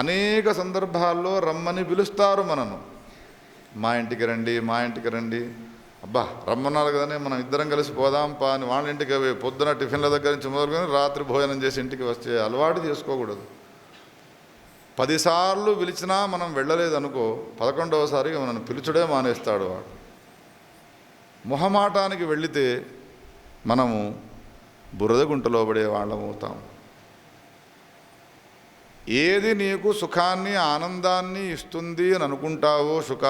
అనేక సందర్భాల్లో రమ్మని పిలుస్తారు మనను. మా ఇంటికి రండి, మా ఇంటికి రండి. అబ్బా రమ్మన్నారు కదనే మనం ఇద్దరం కలిసి పోదాంపా అని వాళ్ళ ఇంటికి పొద్దున టిఫిన్ల దగ్గర నుంచి మొదలుకొని రాత్రి భోజనం చేసి ఇంటికి వచ్చే అలవాటు చేసుకోకూడదు. 10 సార్లు పిలిచినా మనం వెళ్ళలేదనుకో, 11వసారిగా మనల్ని పిలుచుడే మానేస్తాడు వాడు. మొహమాటానికి వెళితే మనము బురద గుంటలో పడే వాళ్ళం అవుతాం. ఏది నీకు సుఖాన్ని ఆనందాన్ని ఇస్తుంది అని అనుకుంటావో సుఖ,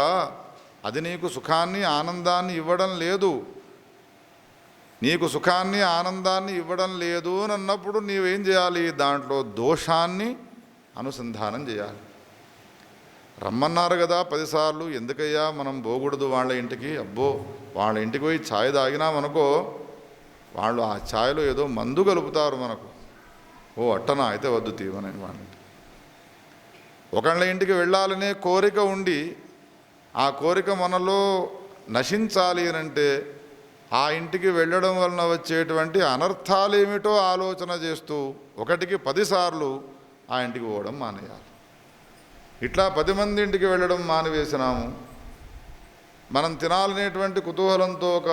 అది నీకు సుఖాన్ని ఆనందాన్ని ఇవ్వడం లేదు. నీకు సుఖాన్ని ఆనందాన్ని ఇవ్వడం లేదు అని అన్నప్పుడు నీవేం చేయాలి? దాంట్లో దోషాన్ని అనుసంధానం చేయాలి. రమ్మన్నారు కదా 10 సార్లు, ఎందుకయ్యా మనం పోకూడదు వాళ్ళ ఇంటికి? అబ్బో వాళ్ళ ఇంటికి పోయి ఛాయ్ తాగినామనుకో, వాళ్ళు ఆ ఛాయ్లో ఏదో మందు కలుపుతారు మనకు. ఓ అట్టనా, అయితే వద్దు తీవనని వాళ్ళ ఇంటికి. ఒకళ్ళ ఇంటికి వెళ్ళాలనే కోరిక ఉండి ఆ కోరిక మనలో నశించాలి అనంటే ఆ ఇంటికి వెళ్ళడం వలన వచ్చేటువంటి అనర్థాలు ఏమిటో ఆలోచన చేస్తూ 1కి 10 సార్లు ఆ ఇంటికి పోవడం మానేయాలి. ఇట్లా 10 మంది ఇంటికి వెళ్ళడం మానివేసినాము. మనం తినాలనేటువంటి కుతూహలంతో ఒక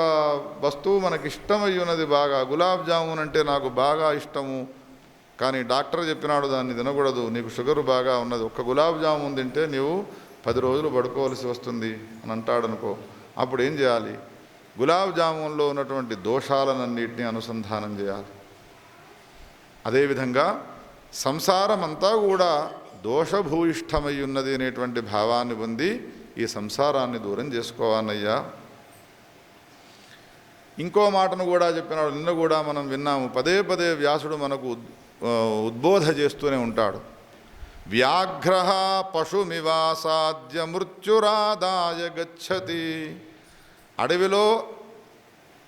వస్తువు మనకి ఇష్టమై ఉన్నది బాగా, గులాబ్ జామున్ అంటే నాకు బాగా ఇష్టము, కానీ డాక్టర్ చెప్పినాడు దాన్ని తినకూడదు, నీకు షుగర్ బాగా ఉన్నది, ఒక్క గులాబ్ జామున్ తింటే నీవు 10 రోజులు పడుకోవాల్సి వస్తుంది అని అంటాడనుకో. అప్పుడు ఏం చేయాలి? గులాబ్ జామున్లో ఉన్నటువంటి దోషాలన్నింటినీ అనుసంధానం చేయాలి. అదేవిధంగా సంసారం అంతా కూడా దోషభూయిష్టమై ఉన్నది అనేటువంటి భావాన్ని పొంది ఈ సంసారాన్ని దూరం చేసుకోవాలయ్యా. ఇంకో మాటను కూడా చెప్పినాడు, నిన్న కూడా మనం విన్నాము. పదే పదే వ్యాసుడు మనకు ఉద్బోధ చేస్తూనే ఉంటాడు. వ్యాఘ్రః పశుమివాసాద్య మృత్యురాదాయ గచ్చతి. అడవిలో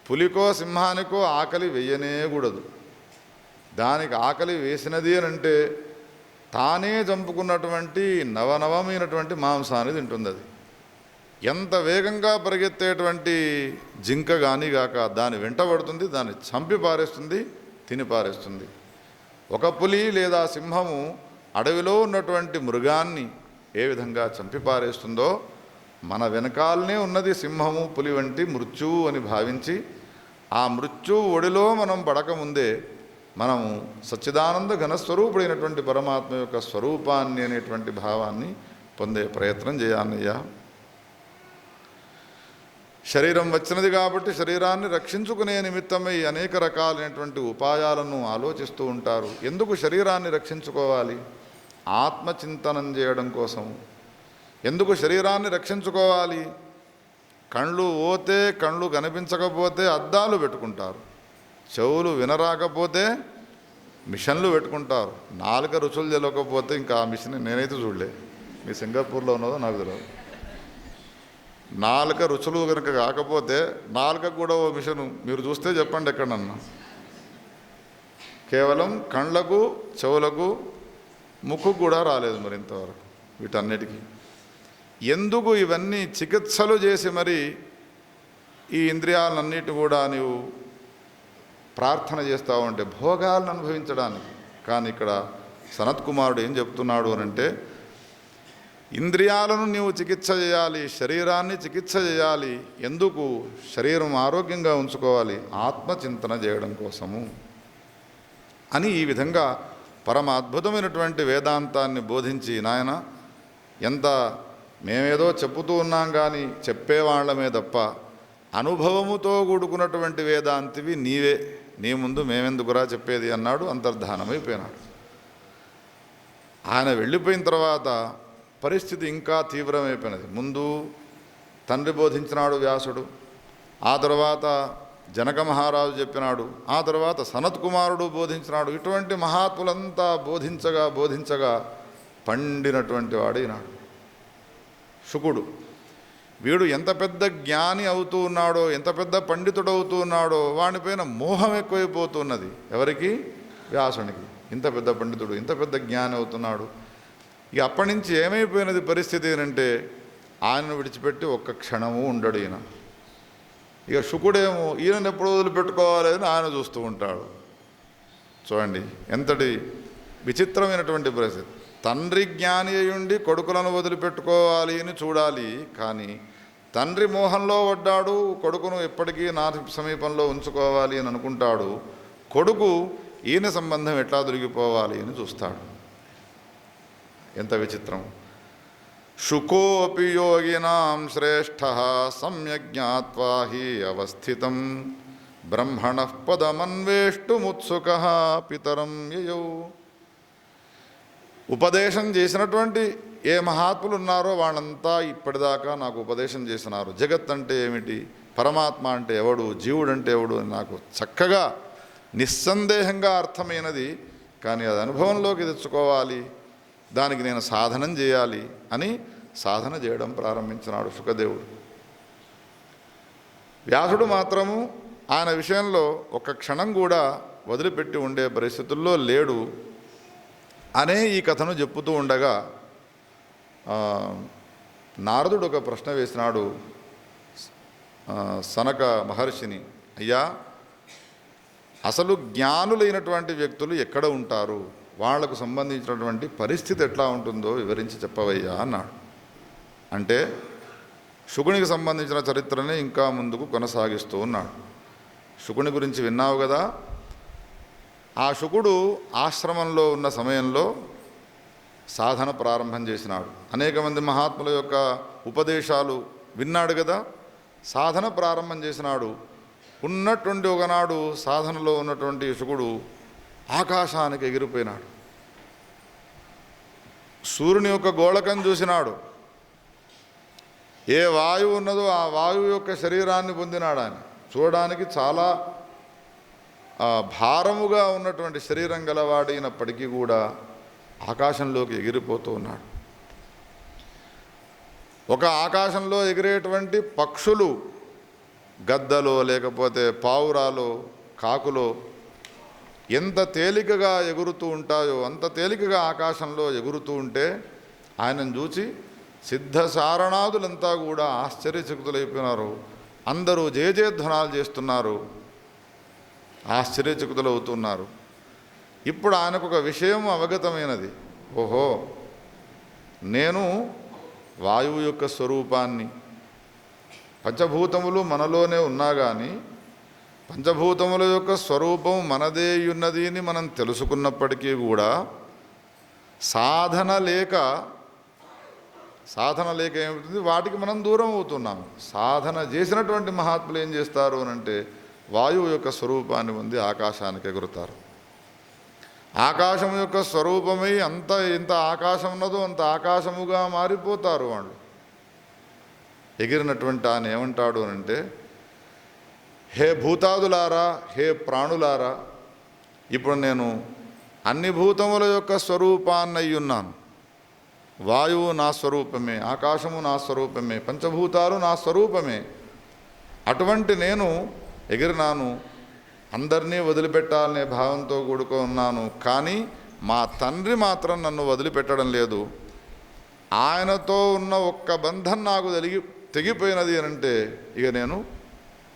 పులికో సింహానికో ఆకలి వేయనేకూడదు. దానికి ఆకలి వేసినది అని అంటే తానే చంపుకున్నటువంటి నవనవమైనటువంటి మాంసాన్ని తింటుంది. అది ఎంత వేగంగా పరిగెత్తేటువంటి జింక కానీ గాక దాని వెంటబడుతుంది, దాన్ని చంపి పారేస్తుంది, తిని పారేస్తుంది. ఒక పులి లేదా సింహము అడవిలో ఉన్నటువంటి మృగాన్ని ఏ విధంగా చంపి పారేస్తుందో, మన వెనకాలనే ఉన్నది సింహము పులి వంటి మృత్యువు అని భావించి ఆ మృత్యువు ఒడిలో మనం పడకముందే మనము సచ్చిదానంద ఘనస్వరూపుడైనటువంటి పరమాత్మ యొక్క స్వరూపాన్ని అనేటువంటి భావాన్ని పొందే ప్రయత్నం చేయాలయ్యా. శరీరం వచ్చినది కాబట్టి శరీరాన్ని రక్షించుకునే నిమిత్తమై అనేక రకాలైనటువంటి ఉపాయాలను ఆలోచిస్తూ ఉంటారు. ఎందుకు శరీరాన్ని రక్షించుకోవాలి? ఆత్మచింతనం చేయడం కోసం. ఎందుకు శరీరాన్ని రక్షించుకోవాలి? కళ్ళు పోతే, కళ్ళు కనిపించకపోతే అద్దాలు పెట్టుకుంటారు, చెవులు వినరాకపోతే మిషన్లు పెట్టుకుంటారు, నాలుక రుచులు తెలియకపోతే ఇంకా ఆ మిషన్ నేనైతే చూడలే, మీ సింగపూర్లో ఉన్నదో నాకు తెలియదు. నాలుక రుచులు కనుక కాకపోతే నాలుక కూడా ఓ మిషను మీరు చూస్తే చెప్పండి ఎక్కడన్నా. కేవలం కళ్ళకు చెవులకు ముక్కు కూడా రాలేదు మరి ఇంతవరకు వీటన్నిటికీ. ఎందుకు ఇవన్నీ చికిత్సలు చేసి మరి ఈ ఇంద్రియాలన్నిటి కూడా నీవు ప్రార్థన చేస్తావు అంటే భోగాలను అనుభవించడానికి. కానీ ఇక్కడ సనత్కుమారుడు ఏం చెప్తున్నాడు అనంటే, ఇంద్రియాలను నీవు చికిత్స చేయాలి, శరీరాన్ని చికిత్స చేయాలి. ఎందుకు? శరీరం ఆరోగ్యంగా ఉంచుకోవాలి, ఆత్మచింతన చేయడం కోసము అని ఈ విధంగా పరమ అద్భుతమైనటువంటి వేదాంతాన్ని బోధించి, నాయన ఎంత మేమేదో చెప్పుతూ ఉన్నాం కానీ చెప్పేవాళ్లమే తప్ప అనుభవముతో కూడుకున్నటువంటి వేదాంతివి నీవే, నీ ముందు మేమెందుకురా చెప్పేది అన్నాడు. అంతర్ధానమైపోయినాడు. ఆయన వెళ్ళిపోయిన తర్వాత పరిస్థితి ఇంకా తీవ్రమైపోయినది. ముందు తండ్రి బోధించినాడు వ్యాసుడు, ఆ తర్వాత జనక మహారాజు చెప్పినాడు, ఆ తర్వాత సనత్కుమారుడు బోధించినాడు. ఇటువంటి మహాత్ములంతా బోధించగా బోధించగా పండినటువంటి వాడైనాడు శుకుడు. వీడు ఎంత పెద్ద జ్ఞాని అవుతూ ఉన్నాడో, ఎంత పెద్ద పండితుడు అవుతూ ఉన్నాడో, వాడిపైన మోహం ఎక్కువైపోతున్నది. ఎవరికి? వ్యాసునికి. ఇంత పెద్ద పండితుడు, ఇంత పెద్ద జ్ఞాని అవుతున్నాడు. ఇక అప్పటి నుంచి ఏమైపోయినది పరిస్థితి అంటే, ఆయనను విడిచిపెట్టి ఒక్క క్షణము ఉండడు ఈయన. ఇక శుకుడేమో ఈయనను ఎప్పుడు వదిలిపెట్టుకోవాలి అని ఆయన చూస్తూ ఉంటాడు. చూడండి ఎంతటి విచిత్రమైనటువంటి పరిస్థితి. తండ్రి జ్ఞాని అయ్యుండి కొడుకులను వదిలిపెట్టుకోవాలి అని చూడాలి. కానీ తండ్రి మోహంలో పడ్డాడు, కొడుకును ఎప్పటికీ నా సమీపంలో ఉంచుకోవాలి అని అనుకుంటాడు. కొడుకు ఈయన సంబంధం ఎట్లా దొరికిపోవాలి అని చూస్తాడు. ఎంత విచిత్రం! శుకోపి యోగినాం శ్రేష్ఠ సమ్యక్ జ్ఞాత్వా హి అవస్థితం బ్రహ్మణః పదమన్వేష్టుముత్సుకః పితరం యయౌ. ఉపదేశం చేసినటువంటి ఏ మహాత్ములు ఉన్నారో వాళ్ళంతా ఇప్పటిదాకా నాకు ఉపదేశం చేసినారు. జగత్ అంటే ఏమిటి, పరమాత్మ అంటే ఎవడు, జీవుడు అంటే ఎవడు అని నాకు చక్కగా నిస్సందేహంగా అర్థమైనది. కానీ అది అనుభవంలోకి తెచ్చుకోవాలి, దానికి నేను సాధనం చేయాలి అని సాధన చేయడం ప్రారంభించినాడు శుకదేవుడు. వ్యాసుడు మాత్రము ఆయన విషయంలో ఒక్క క్షణం కూడా వదిలిపెట్టి ఉండే పరిస్థితుల్లో లేడు అనే ఈ కథను చెప్పుతూ ఉండగా నారదుడు ఒక ప్రశ్న వేసినాడు సనక మహర్షిని. అయ్యా, అసలు జ్ఞానులైనటువంటి వ్యక్తులు ఎక్కడ ఉంటారు, వాళ్లకు సంబంధించినటువంటి పరిస్థితి ఎట్లా ఉంటుందో వివరించి చెప్పవయ్యా అన్నాడు. అంటే శుకునికి సంబంధించిన చరిత్రని ఇంకా ముందుకు కొనసాగిస్తూ ఉన్నాడు. శుకుని గురించి విన్నావు కదా. ఆ శుకుడు ఆశ్రమంలో ఉన్న సమయంలో సాధన ప్రారంభం చేసినాడు. అనేక మంది మహాత్ముల యొక్క ఉపదేశాలు విన్నాడు కదా. సాధన ప్రారంభం చేసినాడు. ఉన్నటువంటి ఒకనాడు సాధనలో ఉన్నటువంటి శుకుడు ఆకాశానికి ఎగిరిపోయినాడు. సూర్యుని యొక్క గోళకం చూసినాడు. ఏ వాయువు ఉన్నదో ఆ వాయువు యొక్క శరీరాన్ని పొందినాడు. ఆయన చూడడానికి చాలా భారముగా ఉన్నటువంటి శరీరం గలవాడైనప్పటికీ కూడా ఆకాశంలోకి ఎగిరిపోతూ ఉన్నాడు. ఒక ఆకాశంలో ఎగిరేటువంటి పక్షులు, గద్దలో లేకపోతే పావురాలో కాకులో ఎంత తేలికగా ఎగురుతూ ఉంటాయో అంత తేలికగా ఆకాశంలో ఎగురుతూ ఉంటే ఆయనను చూచి సిద్ధసారణాదులంతా కూడా ఆశ్చర్యచకితులైపోయినారు. అందరూ జయజయధ్వనాలు చేస్తున్నారు, ఆశ్చర్యచకితులు అవుతున్నారు. ఇప్పుడు ఆయనకు ఒక విషయం అవగతమైనది. ఓహో, నేను వాయువు యొక్క స్వరూపాన్ని, పంచభూతములు మనలోనే ఉన్నా కానీ పంచభూతముల యొక్క స్వరూపం మనదే ఉన్నది అని మనం తెలుసుకున్నప్పటికీ కూడా సాధన లేక ఏమవుతుంది, వాటికి మనం దూరం అవుతున్నాం. సాధన చేసినటువంటి మహాత్ములు ఏం చేస్తారు అనంటే వాయువు యొక్క స్వరూపాన్ని పొంది ఆకాశానికి ఎగురుతారు. ఆకాశం యొక్క స్వరూపమై ఎంత ఆకాశం ఉన్నదో అంత ఆకాశముగా మారిపోతారు వాళ్ళు. ఎగిరినటువంటి ఆయన ఏమంటాడు అనంటే, హే భూతాదులారా, హే ప్రాణులారా, ఇప్పుడు నేను అన్ని భూతముల యొక్క స్వరూపాన్ని అయ్యున్నాను. వాయువు నా స్వరూపమే, ఆకాశము నా స్వరూపమే, పంచభూతాలు నా స్వరూపమే. అటువంటి నేను ఎగిరినాను, అందరినీ వదిలిపెట్టాలనే భావంతో కూడుకున్నాను. కానీ మా తండ్రి మాత్రం నన్ను వదిలిపెట్టడం లేదు. ఆయనతో ఉన్న ఒక్క బంధం నాకు తెగిపోయినది అనంటే ఇక నేను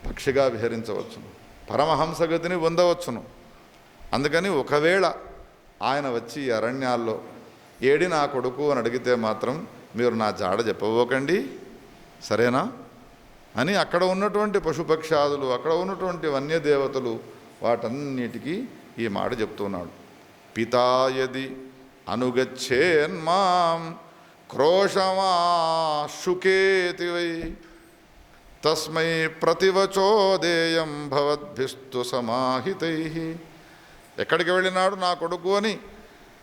పక్షిగా విహరించవచ్చును, పరమహంసగతిని పొందవచ్చును. అందుకని ఒకవేళ ఆయన వచ్చి అరణ్యాల్లో ఏడి నా కొడుకు అని అడిగితే మాత్రం మీరు నా జాడ చెప్పబోకండి, సరేనా అని అక్కడ ఉన్నటువంటి పశుపక్షాదులు, అక్కడ ఉన్నటువంటి వన్యదేవతలు వాటన్నిటికీ ఈ మాట చెప్తున్నాడు. పితాయది అనుగచ్చేన్మాం క్రోశమాశుకేతి వై తస్మై ప్రతివచోదేయం భవద్భిస్తు సమాహితై. ఎక్కడికి వెళ్ళినాడు నా కొడుకు అని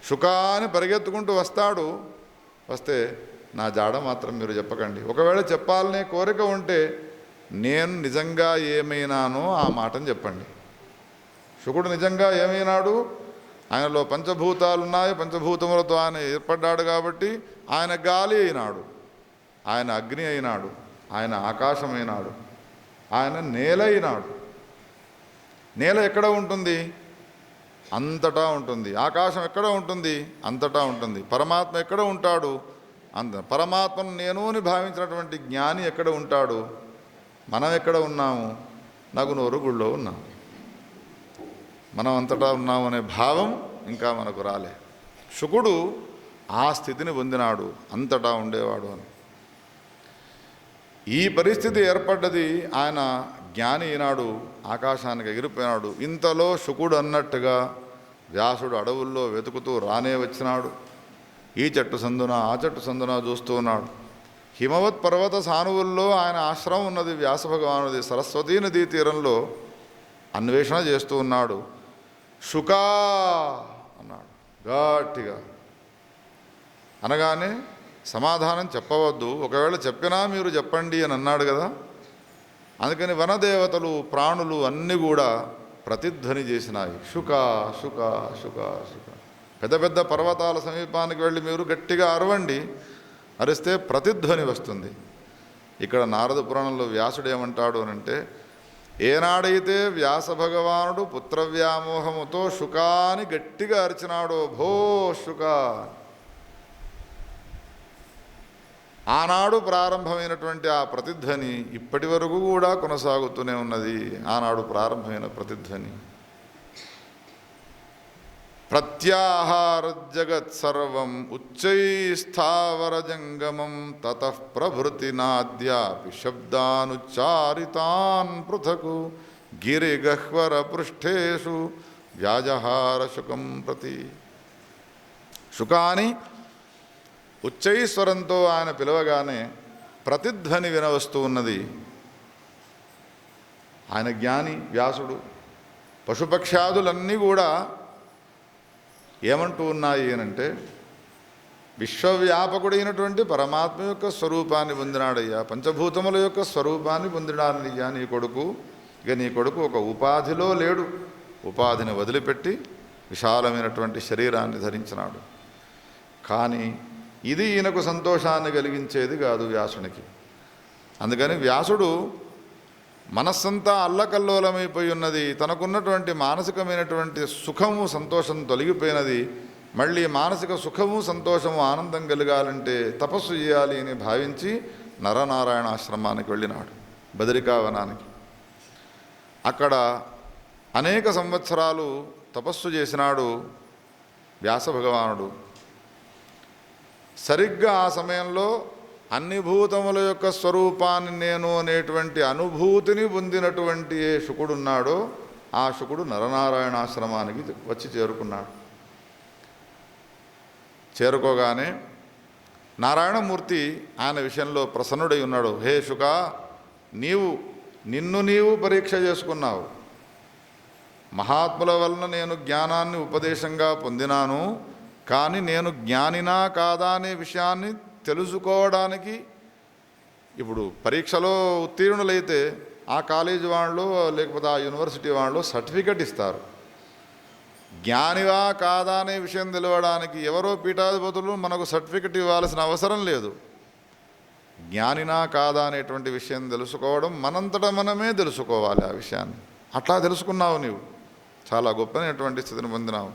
శుకాని పరిగెత్తుకుంటూ వస్తే నా జాడ మాత్రం మీరు చెప్పకండి. ఒకవేళ చెప్పాలనే కోరిక ఉంటే నేను నిజంగా ఏమైనానో ఆ మాటను చెప్పండి. శుకుడు నిజంగా ఏమైనాడు, ఆయనలో పంచభూతాలున్నాయి, పంచభూతములతో ఆయన ఏర్పడ్డాడు కాబట్టి ఆయన గాలి అయినాడు, ఆయన అగ్ని అయినాడు, ఆయన ఆకాశమైనాడు, ఆయన నేల అయినాడు. నేల ఎక్కడ ఉంటుంది? అంతటా ఉంటుంది. ఆకాశం ఎక్కడ ఉంటుంది? అంతటా ఉంటుంది. పరమాత్మ ఎక్కడ ఉంటాడు? పరమాత్మను నేను అని భావించినటువంటి జ్ఞాని ఎక్కడ ఉంటాడు? మనం ఎక్కడ ఉన్నాము? నగునూరు గుళ్ళో ఉన్నాము. మనం అంతటా ఉన్నాము అనే భావం ఇంకా మనకు రాలే. శుకుడు ఆ స్థితిని పొందినాడు, అంతటా ఉండేవాడు అని. ఈ పరిస్థితి ఏర్పడ్డది ఆయన జ్ఞాని ఈనాడు ఆకాశానికి ఎగిరిపోయినాడు. ఇంతలో శుకుడు అన్నట్టుగా వ్యాసుడు అడవుల్లో వెతుకుతూ రానే వచ్చినాడు. ఈ చెట్టు సందున ఆ చెట్టు సందున చూస్తూ ఉన్నాడు. హిమవత్ పర్వత సానువుల్లో ఆయన ఆశ్రమం ఉన్నది, వ్యాస భగవానుది. సరస్వతీ నదీ తీరంలో అన్వేషణ చేస్తూ ఉన్నాడు. శుకా అన్నాడు గట్టిగా. అనగానే సమాధానం చెప్పవద్దు, ఒకవేళ చెప్పినా మీరు చెప్పండి అని అన్నాడు కదా. అందుకని వనదేవతలు ప్రాణులు అన్నీ కూడా ప్రతిధ్వని చేసినాయి. శుక శుక శుక శుక. పెద్ద పెద్ద పర్వతాల సమీపానికి వెళ్ళి మీరు గట్టిగా అరవండి, అరిస్తే ప్రతిధ్వని వస్తుంది. ఇక్కడ నారద పురాణంలో వ్యాసుడు ఏమంటాడు అనంటే, ఏనాడైతే వ్యాస భగవానుడు పుత్రవ్యామోహముతో శుకాని గట్టిగా అరిచినాడో, భో శుక, ఆనాడు ప్రారంభమైనటువంటి ఆ ప్రతిధ్వని ఇప్పటి వరకు కూడా కొనసాగుతూనే ఉన్నది. ఆనాడు ప్రారంభమైన ప్రతిధ్వని. ప్రత్యాహార జగత్సర్వం ఉచ్చైస్థావర జంగమం తతః ప్రభృతి నాద్యాపి శబ్దానుచ్చారితాన్ పృథకు గిరిగహ్వర పృష్ఠేషు వ్యాజహార శుకం ప్రతి. శుకాని ఉచ్చైస్వరంతో ఆయన పిలవగానే ప్రతిధ్వని వినవస్తూ ఉన్నది. ఆయన జ్ఞాని వ్యాసుడు. పశుపక్ష్యాదులన్నీ కూడా ఏమంటూ ఉన్నాయి అనంటే, విశ్వవ్యాపకుడైనటువంటి పరమాత్మ యొక్క స్వరూపాన్ని పొందినాడయ్యా, పంచభూతముల యొక్క స్వరూపాన్ని పొందినాడయ్యా నీ కొడుకు. ఇక నీ కొడుకు ఒక ఉపాధిలో లేడు, ఉపాధిని వదిలిపెట్టి విశాలమైనటువంటి శరీరాన్ని ధరించినాడు. కానీ ఇది ఈయనకు సంతోషాన్ని కలిగించేది కాదు వ్యాసునికి. అందుకని వ్యాసుడు మనస్సంతా అల్లకల్లోలమైపోయి ఉన్నది. తనకున్నటువంటి మానసికమైనటువంటి సుఖము సంతోషం తొలగిపోయినది. మళ్ళీ మానసిక సుఖము సంతోషము ఆనందం కలగాలంటే తపస్సు చేయాలి అని భావించి నరనారాయణ ఆశ్రమానికి వెళ్ళినాడు, బదరికావనానికి. అక్కడ అనేక సంవత్సరాలు తపస్సు చేసినాడు వ్యాస భగవానుడు. సరిగ్గా ఆ సమయంలో అన్ని భూతముల యొక్క స్వరూపాన్ని నేను అనేటువంటి అనుభూతిని పొందినటువంటి ఏ శుకుడున్నాడో ఆ శుకుడు నరనారాయణాశ్రమానికి వచ్చి చేరుకున్నాడు. చేరుకోగానే నారాయణమూర్తి ఆయన విషయంలో ప్రసన్నుడై ఉన్నాడు. హే శుక, నిన్ను పరీక్ష చేసుకున్నావు. మహాత్ముల వలన నేను జ్ఞానాన్ని ఉపదేశంగా పొందినాను, కానీ నేను జ్ఞానినా కాదా అనే విషయాన్ని తెలుసుకోవడానికి ఇప్పుడు పరీక్షలో ఉత్తీర్ణులైతే ఆ కాలేజీ వాళ్ళు లేకపోతే ఆ యూనివర్సిటీ వాళ్ళు సర్టిఫికెట్ ఇస్తారు. జ్ఞానివా కాదా అనే విషయం తెలియడానికి ఎవరో పీఠాధిపతులు మనకు సర్టిఫికెట్ ఇవ్వాల్సిన అవసరం లేదు. జ్ఞానినా కాదా అనేటువంటి విషయం తెలుసుకోవడం మనంతటా మనమే తెలుసుకోవాలి ఆ విషయాన్ని. అట్లా తెలుసుకున్నావు నీవు, చాలా గొప్పనటువంటి స్థితిని పొందినావు.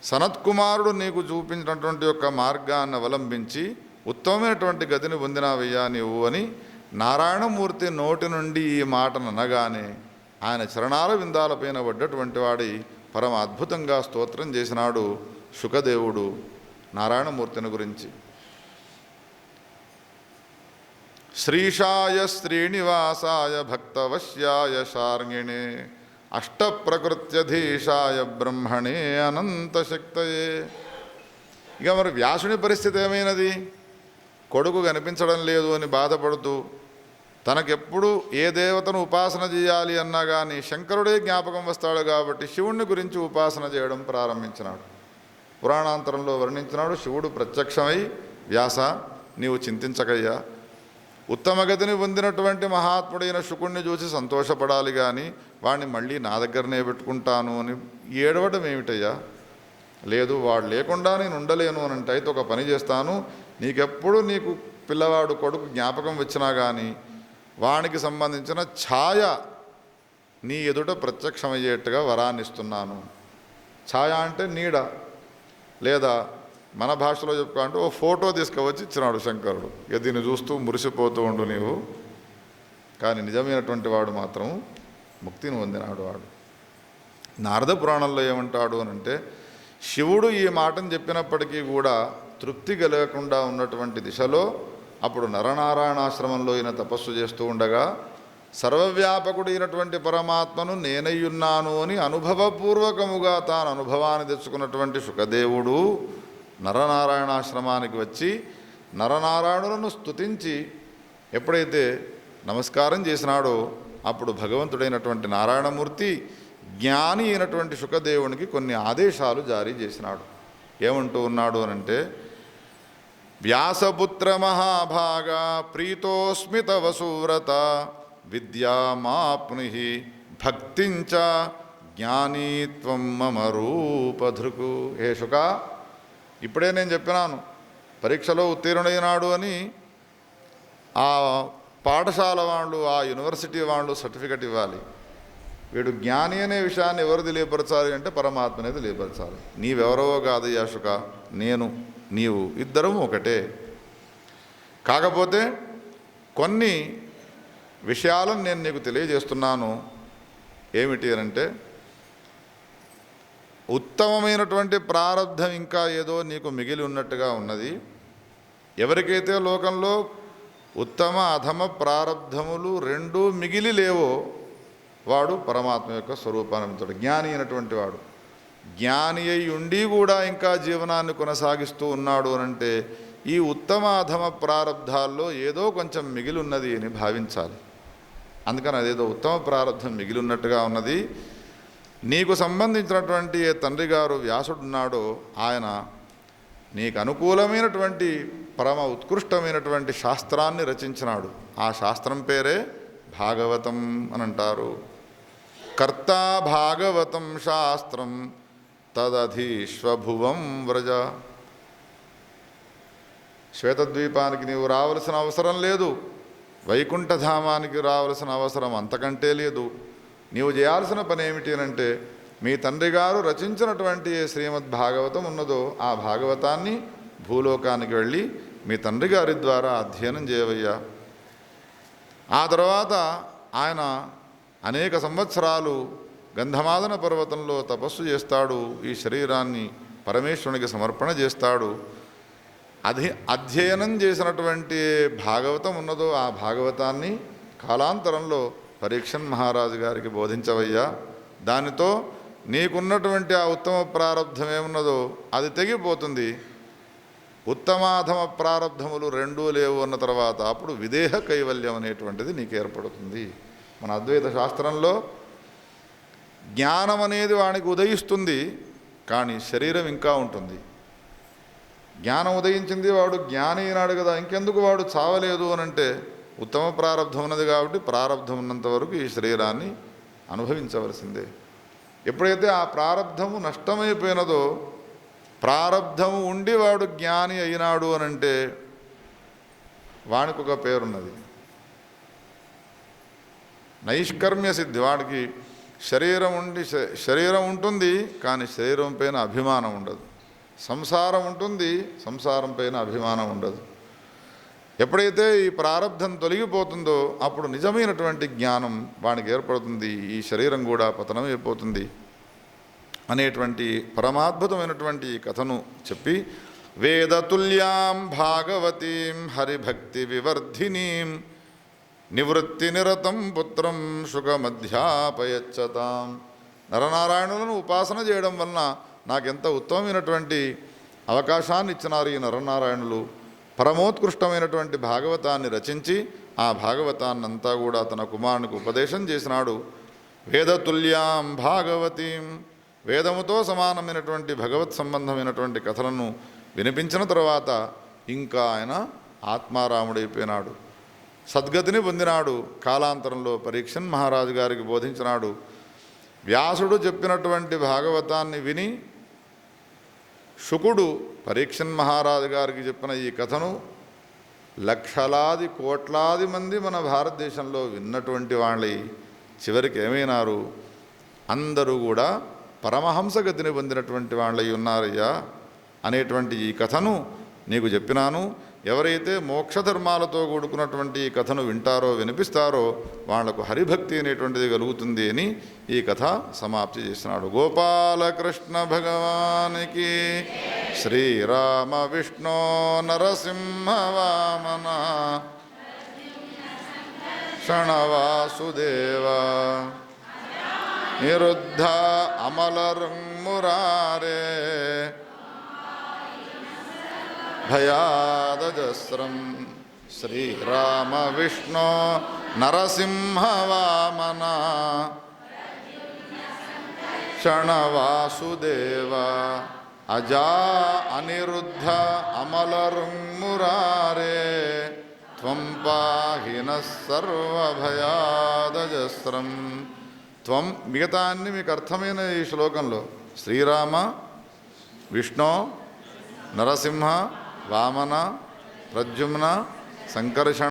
సనత్కుమారుడు నీకు చూపించినటువంటి యొక్క మార్గాన్ని అవలంబించి ఉత్తమమైనటువంటి గతిని పొందినావయ్యా నీవు అని నారాయణమూర్తి నోటి నుండి ఈ మాటను అనగానే ఆయన చరణాల విందాలపైన పడ్డటువంటి వాడి పరమ అద్భుతంగా స్తోత్రం చేసినాడు శుకదేవుడు నారాయణమూర్తిని గురించి. శ్రీషాయ శ్రీనివాసాయ భక్తవశ్యాయ శార్ంగిణే అష్టప్రకృత్యధీశాయ బ్రహ్మణే అనంతశక్తయే. ఇక మరి వ్యాసుని పరిస్థితి ఏమైనది? కొడుకు కనిపించడం లేదు అని బాధపడుతూ తనకెప్పుడు ఏ దేవతను ఉపాసన చేయాలి అన్నా కానీ శంకరుడే జ్ఞాపకం వస్తాడు కాబట్టి శివుణ్ణి గురించి ఉపాసన చేయడం ప్రారంభించినాడు. పురాణాంతరంలో వర్ణించినాడు. శివుడు ప్రత్యక్షమై, వ్యాస నీవు చింతించకయ్యా, ఉత్తమగతిని పొందినటువంటి మహాత్ముడైన శుకుణ్ణి చూసి సంతోషపడాలి, కానీ వాడిని మళ్ళీ నా దగ్గరనే పెట్టుకుంటాను అని ఏడవడం ఏమిటయ్యా? లేదు, వాడు లేకుండా నేను ఉండలేను అని అంటే అయితే ఒక పని చేస్తాను, నీకెప్పుడు నీకు పిల్లవాడు కొడుకు జ్ఞాపకం వచ్చినా కానీ వానికి సంబంధించిన ఛాయ నీ ఎదుట ప్రత్యక్షమయ్యేట్టుగా వరాన్ని ఇస్తున్నాను. ఛాయ అంటే నీడ, లేదా మన భాషలో చెప్పుకోవాలంటే ఓ ఫోటో తీసుకువచ్చి ఇచ్చినాడు శంకరుడు. ఇక దీన్ని చూస్తూ మురిసిపోతూ ఉండు నీవు. కానీ నిజమైనటువంటి వాడు మాత్రం ముక్తిని పొందినాడు. వాడు నారద పురాణంలో ఏమంటాడు అని అంటే, శివుడు ఈ మాటను చెప్పినప్పటికీ కూడా తృప్తి కలగకుండా ఉన్నటువంటి దిశలో అప్పుడు నరనారాయణాశ్రమంలో ఈయన తపస్సు చేస్తూ ఉండగా సర్వవ్యాపకుడైనటువంటి పరమాత్మను నేనయ్యున్నాను అని అనుభవపూర్వకముగా తాను అనుభవాన్ని తెచ్చుకున్నటువంటి శుకదేవుడు నరనారాయణాశ్రమానికి వచ్చి నరనారాయణులను స్తుతించి ఎప్పుడైతే నమస్కారం చేసినాడో అప్పుడు భగవంతుడైనటువంటి నారాయణమూర్తి జ్ఞాని అయినటువంటి శుకదేవునికి కొన్ని ఆదేశాలు జారీ చేసినాడు. ఏమంటూ ఉన్నాడు అనంటే, వ్యాసపుత్ర మహాభాగ ప్రీతోస్మి తవ సువ్రత విద్యామాప్నుహి భక్తించ జ్ఞానీత్వం మమ రూపధృకు. హే శుక, ఇప్పుడే నేను చెప్పినాను పరీక్షలో ఉత్తీర్ణుడైనాడు అని ఆ పాఠశాల వాళ్ళు ఆ యూనివర్సిటీ వాళ్ళు సర్టిఫికెట్ ఇవ్వాలి. వీడు జ్ఞాని అనే విషయాన్ని ఎవరు తెలియపరచాలి అంటే పరమాత్మనే తెలియపరచాలి. నీవెవరవో కాదు యాశుక, నేను నీవు ఇద్దరం ఒకటే. కాకపోతే కొన్ని విషయాలను నేను నీకు తెలియజేస్తున్నాను. ఏమిటి అనంటే, ఉత్తమమైనటువంటి ప్రారబ్ధం ఇంకా ఏదో నీకు మిగిలి ఉన్నట్టుగా ఉన్నది. ఎవరికైతే లోకంలో ఉత్తమ అధమ ప్రారబ్ధములు రెండూ మిగిలి లేవో వాడు పరమాత్మ యొక్క స్వరూపానంతుడు, జ్ఞాని అయినటువంటి వాడు. జ్ఞాని అయి ఉండి కూడా ఇంకా జీవనాన్ని కొనసాగిస్తూ ఉన్నాడు అనంటే ఈ ఉత్తమ అధమ ప్రారబ్ధాల్లో ఏదో కొంచెం మిగిలి ఉన్నది అని భావించాలి. అందుకని అదేదో ఉత్తమ ప్రారబ్ధం మిగిలి ఉన్నట్టుగా ఉన్నది. నీకు సంబంధించినటువంటి ఏ తండ్రి గారు వ్యాసుడున్నాడో ఆయన నీకు అనుకూలమైనటువంటి పరమ ఉత్కృష్టమైనటువంటి శాస్త్రాన్ని రచించినాడు. ఆ శాస్త్రం పేరే భాగవతం అని అంటారు. కర్తా భాగవతం శాస్త్రం తదధీశ్వభువం వ్రజ. శ్వేతద్వీపానికి నీవు రావలసిన అవసరం లేదు, వైకుంఠధామానికి రావలసిన అవసరం అంతకంటే లేదు. నీవు చేయాల్సిన పని ఏమిటి అంటే, మీ తండ్రి గారు రచించినటువంటి ఏ శ్రీమద్ భాగవతం ఉన్నదో ఆ భాగవతాన్ని భూలోకానికి వెళ్ళి మీ తండ్రి గారి ద్వారా అధ్యయనం చేయవయ్యా. ఆ తర్వాత ఆయన అనేక సంవత్సరాలు గంధమాదన పర్వతంలో తపస్సు చేస్తాడు. ఈ శరీరాన్ని పరమేశ్వరునికి సమర్పణ చేస్తాడు. అధ్యయనం చేసినటువంటి భాగవతం ఉన్నదో ఆ భాగవతాన్ని కాలాంతరంలో పరీక్షన్ మహారాజు గారికి బోధించవయ్యా. దానితో నీకున్నటువంటి ఆ ఉత్తమ ప్రారబ్ధం ఏమున్నదో అది తెగిపోతుంది. ఉత్తమాధమ ప్రారబ్ధములు రెండూ లేవు అన్న తర్వాత అప్పుడు విదేహ కైవల్యం అనేటువంటిది నీకు ఏర్పడుతుంది. మన అద్వైత శాస్త్రంలో జ్ఞానం అనేది వానికి ఉదయిస్తుంది, కానీ శరీరం ఇంకా ఉంటుంది. జ్ఞానం ఉదయించింది, వాడు జ్ఞాని అయినాడు కదా, ఇంకెందుకు వాడు చావలేదు అనంటే ఉత్తమ ప్రారబ్ధం ఉన్నది కాబట్టి ప్రారబ్ధం ఉన్నంత వరకు ఈ శరీరాన్ని అనుభవించవలసిందే. ఎప్పుడైతే ఆ ప్రారబ్ధము నష్టమైపోయినదో, ప్రారబ్ధము ఉండి వాడు జ్ఞాని అయినాడు అనంటే వానికి ఒక పేరున్నది, నైష్కర్మ్య సిద్ధి. వాడికి శరీరం ఉంటుంది, కానీ శరీరం పైన అభిమానం ఉండదు. సంసారం ఉంటుంది, సంసారం పైన అభిమానం ఉండదు. ఎప్పుడైతే ఈ ప్రారబ్ధం తొలగిపోతుందో అప్పుడు నిజమైనటువంటి జ్ఞానం వానికి ఏర్పడుతుంది. ఈ శరీరం కూడా పతనం అయిపోతుంది అనేటువంటి పరమాద్భుతమైనటువంటి కథను చెప్పి, వేదతుల్యాం భాగవతీం హరిభక్తి వివర్ధినీం నివృత్తి నిరతం పుత్రం శుకమధ్యాపయచ్చతాం. నరనారాయణులను ఉపాసన చేయడం వలన నాకెంత ఉత్తమమైనటువంటి అవకాశాన్ని ఇచ్చినారు ఈ నరనారాయణులు. పరమోత్కృష్టమైనటువంటి భాగవతాన్ని రచించి ఆ భాగవతాన్నంతా కూడా తన కుమారునికి ఉపదేశం చేసినాడు. వేదతుల్యాం భాగవతీం, వేదముతో సమానమైనటువంటి భగవత్ సంబంధమైనటువంటి కథలను వినిపించిన తర్వాత ఇంకా ఆయన ఆత్మారాముడైపోయినాడు, సద్గతిని పొందినాడు. కాలాంతరంలో పరీక్షన్ మహారాజు గారికి బోధించినాడు. వ్యాసుడు చెప్పినటువంటి భాగవతాన్ని విని శుకుడు పరీక్షన్ మహారాజు గారికి చెప్పిన ఈ కథను లక్షలాది కోట్లాది మంది మన భారతదేశంలో విన్నటువంటి వాళ్ళై చివరికి ఏమైనారు, అందరూ కూడా పరమహంసగతిని పొందినటువంటి వాళ్ళై ఉన్నారయ్యా అనేటువంటి ఈ కథను నీకు చెప్పినాను. ఎవరైతే మోక్షధర్మాలతో కూడుకున్నటువంటి ఈ కథను వింటారో వినిపిస్తారో వాళ్లకు హరిభక్తి అనేటువంటిది కలుగుతుంది అని ఈ కథ సమాప్తి చేసినాడు. గోపాలకృష్ణ భగవానికి శ్రీరామ విష్ణు నరసింహ వామన క్షణవాసుదేవ నిరుద్ధ అమలరుంమురారే భయాదజస్రం శ్రీరామ విష్ణు నరసింహ వామన క్షణవాసుదేవ అజా అనిరుద్ధ అమలరుంమురారే త్వం పాహి నః సర్వభయాదజస్రం. త్వం మిగతా అన్ని మీకు అర్థమైన ఈ శ్లోకంలో శ్రీరామ విష్ణు నరసింహ వామన ప్రద్యుమ్న సంకర్షణ